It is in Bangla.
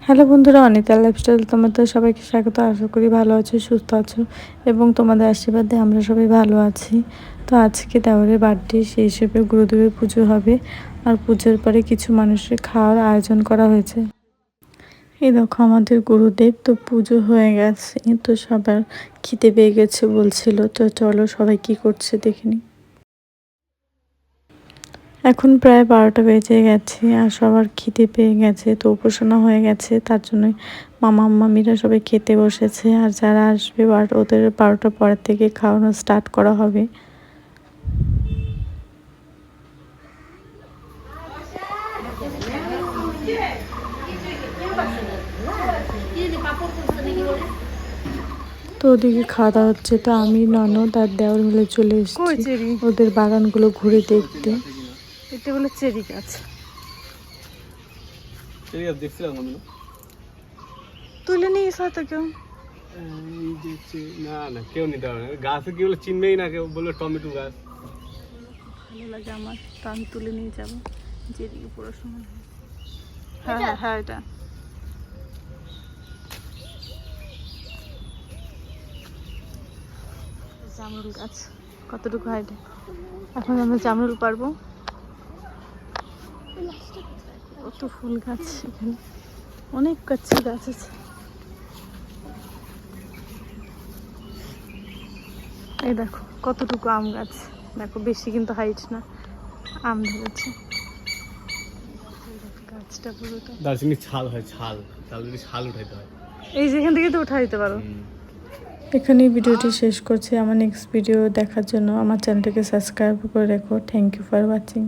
হ্যালো বন্ধুরা, অনিতা লাইফস্টাইল তোমাদের সবাইকে স্বাগত। আশা করি ভালো আছো, সুস্থ আছো এবং তোমাদের আশীর্বাদে আমরা সবাই ভালো আছি। তো আজকে দেওয়ারের বার্থডে, সেই হিসেবে গুরুদেবের পুজো হবে। আর পুজোর পরে কিছু মানুষের খাওয়ার আয়োজন করা হয়েছে। এই দেখো আমাদের গুরুদেব, তো পুজো হয়ে গেছে, তো সবার খিদে পেয়ে গেছে বলছিল। তো চলো সবাই কি করছে দেখিনি। এখন প্রায় 12টা বেজে গেছে আর সবার খিদে পেয়ে গেছে, তো উপাসনা হয়ে গেছে, তার জন্যই মামা মামিরা সবাই খেতে বসেছে। আর যারা আসবে ওদের 12টার পরের থেকে খাওয়ানো স্টার্ট করা হবে। তো ওদিকে খাওয়া দাওয়া হচ্ছে, তো আমি ননদ আর দেওর মিলে চলে এসেছি ওদের বাগানগুলো ঘুরে দেখতে। এটা বলে চেরি গাছ, তুলে নিয়ে এসে হয়তো কেউ না না, কেউ নিতে পারবে না। গাছে কি বলে চিনবেই না, কেউ বললো টমেটো গাছ। ভালো লাগে আমার, তো আমি তুলে নিয়ে যাবো যেদিকে পড়াশোনা। হ্যাঁ হ্যাঁ হ্যাঁ, এটা জামরুল গাছ। কতটুকু হাইটে, এখন আমরা জামরুল পারবো। কত ফুল গাছ এখানে, অনেক গাছ আছে। এই দেখো কতটুকু আম গাছ, দেখো বেশি কিন্তু হাইট না, আম ধরেছে। গাছটা পুরোটা দার্জিলিং ছাল হয়, ছাল যদি ছাল উঠাইতে হয়, এই যেখান থেকে তো উঠা দিতে পারো। এখানেই ভিডিওটি শেষ করছি। আমার নেক্সট ভিডিও দেখার জন্য আমার চ্যানেলটাকে সাবস্ক্রাইব করে রেখো। Thank you for watching.